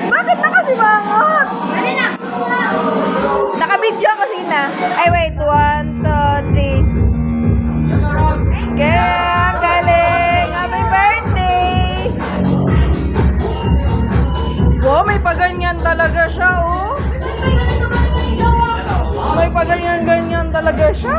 Bakit nakasimangot? Naka-video kasi na. Ay, wait. 1, 2, 3. Kaya, galing. Happy birthday! Wow, may paganyan talaga siya, oh. May paganyan-ganyan talaga siya.